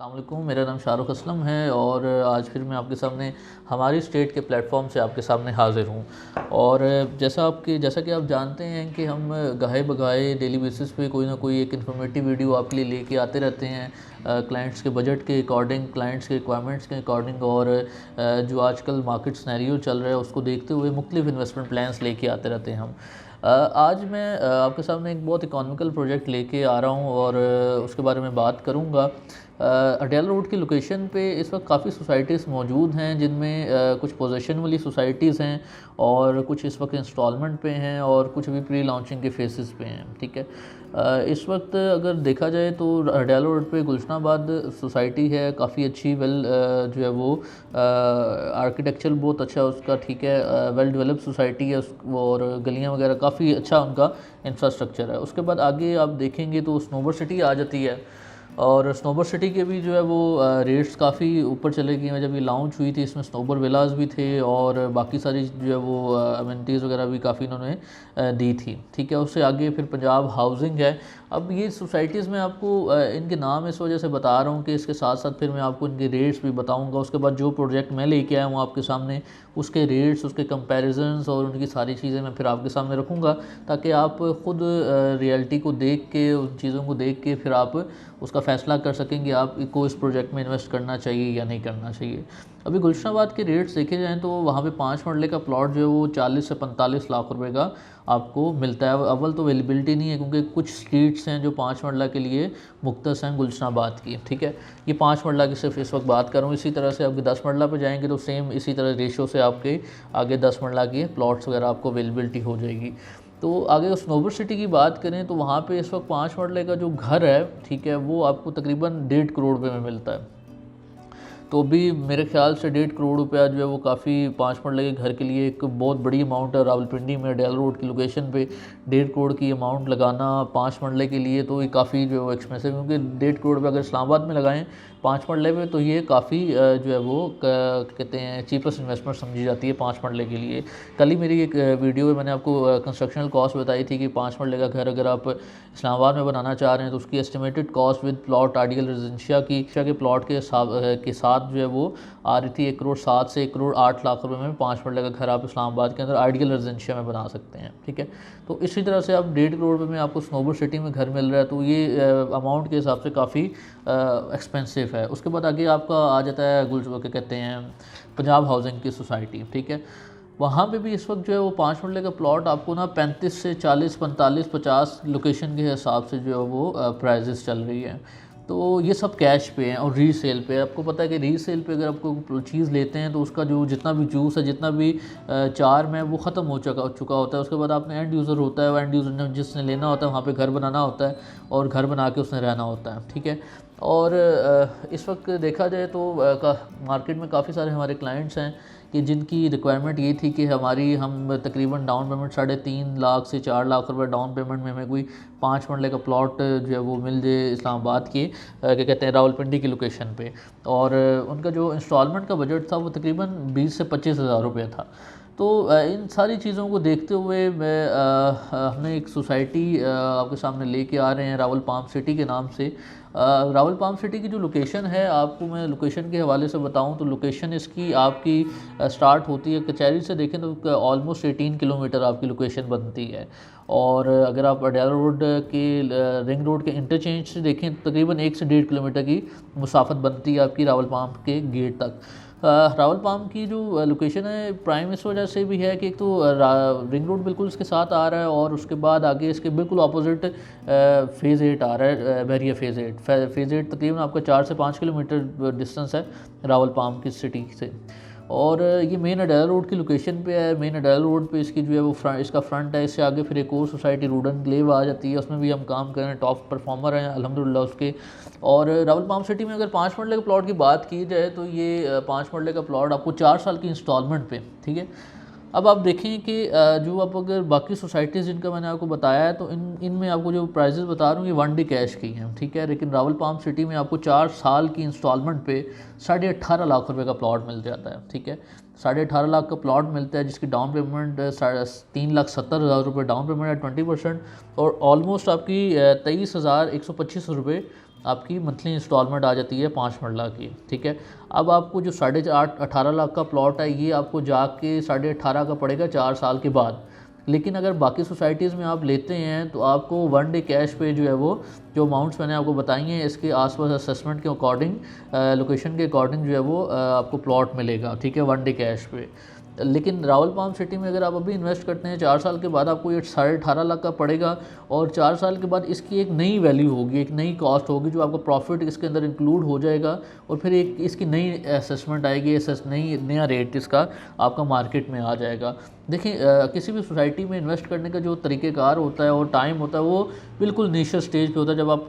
अस्सलाम वालेकुम, मेरा नाम शाहरुख असलम है और आज फिर मैं आपके सामने हमारी स्टेट के प्लेटफॉर्म से आपके सामने हाज़िर हूँ। और जैसा कि आप जानते हैं कि हम गाहे बगाहे डेली बेसिस पे कोई ना कोई एक इन्फॉर्मेटिव वीडियो आपके लिए लेके आते रहते हैं, क्लाइंट्स के बजट के अकॉर्डिंग, क्लाइंट्स के रिक्वायरमेंट्स के अकॉर्डिंग और जो आजकल मार्केट सिनेरियो चल रहा है उसको देखते हुए मुख्तलिफ इन्वेस्टमेंट प्लान्स लेके आते रहते हैं हम। आज मैं आपके सामने एक बहुत इकोनॉमिकल प्रोजेक्ट लेके आ रहा हूँ और उसके बारे में बात करूँगा। अडेला रोड की लोकेशन पे इस वक्त काफ़ी सोसाइटीज़ मौजूद हैं जिनमें कुछ पोजेसन वाली सोसाइटीज़ हैं और कुछ इस वक्त इंस्टॉलमेंट पे हैं और कुछ अभी प्री लॉन्चिंग के फेसेस पे हैं। ठीक है, इस वक्त अगर देखा जाए तो अडेला रोड पे गुलशनाबाद सोसाइटी है, काफ़ी अच्छी जो है वो आर्किटेक्चर बहुत अच्छा उसका, ठीक है, वेल डेवलप सोसाइटी है और गलियाँ वगैरह काफ़ी अच्छा उनका इंफ्रास्ट्रक्चर है। उसके बाद आगे आप देखेंगे तो स्नोबर सिटी आ जाती है और स्नोबर सिटी के भी जो है वो रेट्स काफ़ी ऊपर चले गए हैं। जब ये लॉन्च हुई थी इसमें स्नोबर विलास भी थे और बाकी सारी जो है वो अमेनिटीज़ वगैरह भी काफ़ी इन्होंने दी थी। ठीक है, उससे आगे फिर पंजाब हाउसिंग है। अब ये सोसाइटीज़ में आपको इनके नाम इस वजह से बता रहा हूँ कि इसके साथ साथ फिर मैं आपको इनके रेट्स भी बताऊँगा। उसके बाद जो प्रोजेक्ट मैं लेके आया हूँ आपके सामने, उसके रेट्स, उसके कंपैरिजन्स और उनकी सारी चीज़ें मैं फिर आपके सामने रखूँगा, ताकि आप ख़ुद रियलिटी को देख के, उन चीज़ों को देख के फिर आप उसका फ़ैसला कर सकेंगे आपको इस प्रोजेक्ट में इन्वेस्ट करना चाहिए या नहीं करना चाहिए। अभी गुलशनाबाद के रेट्स देखे जाएँ तो वहाँ पे 5 मरले का प्लॉट जो है वो 40 से 45 लाख रुपए का आपको मिलता है। अव्वल तो अवेलेबिलिटी नहीं है क्योंकि कुछ स्ट्रीट्स हैं जो 5 मरला के लिए मुख्तस हैं गुलशनाबाद की। ठीक है, ये 5 मरला की सिर्फ इस वक्त बात कर रहा हूँ। इसी तरह से आपके 10 मरला पे जाएंगे तो सेम इसी तरह रेशो से आपके आगे 10 मरला की प्लॉट्स वगैरह आपको अवेलेबिलिटी हो जाएगी। तो आगे स्नोबर सिटी की बात करें तो वहाँ पे इस वक्त 5 मरले का जो घर है, ठीक है, वो आपको तकरीबन 1.5 करोड़ रुपए में मिलता है। तो भी मेरे ख्याल से 1.5 करोड़ रुपया जो है वो काफ़ी 5 मरले के घर के लिए एक बहुत बड़ी अमाउंट है। रावलपिंडी में अडेला रोड की लोकेशन पे 1.5 करोड़ की अमाउंट लगाना 5 मरले के लिए तो ये काफ़ी जो है वो एक्सपेंसिव, क्योंकि 1.5 करोड़ रुपये अगर इस्लामाबाद में लगाएं 5 मरले पे तो ये काफ़ी जो है वो कहते हैं चीपेस्ट इन्वेस्टमेंट समझी जाती है 5 मरले के लिए। कल ही मेरी एक वीडियो में मैंने आपको कंस्ट्रक्शनल कॉस्ट बताई थी कि 5 मरले का घर अगर आप इस्लामाबाद में बनाना चाह रहे हैं तो उसकी estimated cost with plot ideal residencia के प्लॉट के साथ जो है वो आ रही थी 1 करोड़ 7 से 1 करोड़ 8 लाख रुपए में 5 मरले का घर आप इस्लामाबाद के अंदर आइडियल रेजिडेंशिया में बना सकते हैं। ठीक है, तो इसी तरह से आप 1.5 करोड़ रुपए में आपको स्नोबर सिटी में घर मिल रहा है, तो ये अमाउंट के हिसाब से काफ़ी एक्सपेंसिव है। उसके बाद आगे आपका आ जाता है क्या कहते हैं पंजाब हाउसिंग की सोसाइटी। ठीक है, वहाँ पे भी इस वक्त जो है वो 5 मरले का प्लॉट आपको ना 35 से 40, 45, 50 लोकेशन के हिसाब से जो है वो प्राइजेस चल रही है। तो ये सब कैश पे हैं और रीसेल पे। आपको पता है कि रीसेल पे अगर आपको चीज़ लेते हैं तो उसका जो जितना भी जूस है, जितना भी चार्म है वो ख़त्म हो चुका होता है। उसके बाद आपने एंड यूज़र होता है, वो एंड यूज़र ने जिसने लेना होता है वहाँ पे घर बनाना होता है और घर बना के उसने रहना होता है। ठीक है, और इस वक्त देखा जाए तो मार्केट में काफ़ी सारे हमारे क्लाइंट्स हैं कि जिनकी रिक्वायरमेंट ये थी कि हम तकरीबन डाउन पेमेंट 3.5 लाख से 4 लाख रुपए डाउन पेमेंट में हमें कोई 5 मरले का प्लॉट जो है वो मिल जाए इस्लामाबाद की क्या कहते हैं रावलपिंडी की लोकेशन पे, और उनका जो इंस्टॉलमेंट का बजट था वो तकरीबन 20 से 25 हज़ार रुपये था। तो इन सारी चीज़ों को देखते हुए हमने एक सोसाइटी आपके सामने लेके आ रहे हैं रावल पाम सिटी के नाम से। रावल पाम सिटी की जो लोकेशन है, आपको मैं लोकेशन के हवाले से बताऊं तो लोकेशन इसकी आपकी स्टार्ट होती है कचहरी से, देखें तो ऑलमोस्ट 18 किलोमीटर आपकी लोकेशन बनती है। और अगर आप अडेला रोड के रिंग रोड के इंटरचेंज से देखें तो तकरीबन 1 से 1.5 किलोमीटर की मुसाफत बनती है आपकी रावल पाम के गेट तक। रावल पाम की जो लोकेशन है प्राइम इस वजह से भी है कि एक तो रिंग रोड बिल्कुल इसके साथ आ रहा है और उसके बाद आगे इसके बिल्कुल ऑपोजिट फ़ेज़ 8 आ रहा है, बैरिया फ़ेज़ 8 तकरीबन आपका 4 से 5 किलोमीटर डिस्टेंस है रावल पाम की सिटी से। और ये मेन अडेला रोड की लोकेशन पे है। मेन अडेला रोड पे इसकी जो है वो इसका फ्रंट है। इससे आगे फिर एक और सोसाइटी रूडन ग्लेव आ जाती है, उसमें भी हम काम कर रहे हैं, टॉप परफॉर्मर हैं अल्हम्दुलिल्लाह उसके। और रावल पाम सिटी में अगर 5 मरले के प्लॉट की बात की जाए तो ये 5 मरले का प्लॉट आपको 4 साल की इंस्टॉलमेंट पे, ठीक है। अब आप देखें कि जो आप अगर बाकी सोसाइटीज़ जिनका मैंने आपको बताया है तो इनमें आपको जो प्राइजेज़ बता रहा हूँ ये 1 डे कैश की हैं, ठीक है। लेकिन रावल पाम सिटी में आपको 4 साल की इंस्टॉलमेंट पे 18.5 लाख रुपए का प्लॉट मिल जाता है, ठीक है। 18.5 लाख का प्लॉट मिलता है जिसकी डाउन पेमेंट 3,70,000 रुपये डाउन पेमेंट है 20%, और ऑलमोस्ट आपकी 23,125 रुपये आपकी मंथली इंस्टॉलमेंट आ जाती है 5 मरला की, ठीक है। अब आपको जो 18.5 लाख का प्लॉट है ये आपको जाके 18.5 का पड़ेगा 4 साल के बाद। लेकिन अगर बाकी सोसाइटीज़ में आप लेते हैं तो आपको 1 डे कैश पे जो है वो जो अमाउंट्स मैंने आपको बताई हैं इसके आसपास असेसमेंट के अकॉर्डिंग लोकेशन के अकॉर्डिंग जो है वो आपको प्लॉट मिलेगा, ठीक है, 1 डे कैश पे। लेकिन रावल पाम सिटी में अगर आप अभी इन्वेस्ट करते हैं 4 साल के बाद आपको ये 18.5 लाख का पड़ेगा और 4 साल के बाद इसकी एक नई वैल्यू होगी, एक नई कॉस्ट होगी जो आपका प्रॉफिट इसके अंदर इंक्लूड हो जाएगा और फिर एक इसकी नई असेसमेंट आएगी, नया रेट इसका आपका मार्केट में आ जाएगा। देखिए किसी भी सोसाइटी में इन्वेस्ट करने का जो तरीक़ेकार होता है और टाइम होता है वो बिल्कुल इनिशियल स्टेज पे होता है। जब आप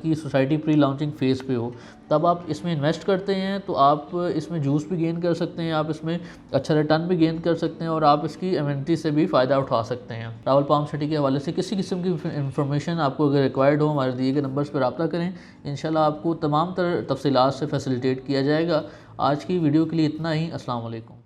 की सोसाइटी प्री लॉन्चिंग फ़ेज़ पे हो तब आप इसमें इन्वेस्ट करते हैं तो आप इसमें जूस भी गेन कर सकते हैं, आप इसमें अच्छा रिटर्न भी गेन कर सकते हैं और आप इसकी एमिनिटी से भी फ़ायदा उठा सकते हैं। रावल पाम सिटी के हवाले से किसी किस्म की इंफॉर्मेशन आपको अगर रिक्वायर्ड हो हमारे दिए गए नंबर्स पर रब्ता करें, इंशाल्लाह आपको तमाम तरह तफसीलात से फैसिलिटेट किया जाएगा। आज की वीडियो के लिए इतना ही। अस्सलाम वालेकुम।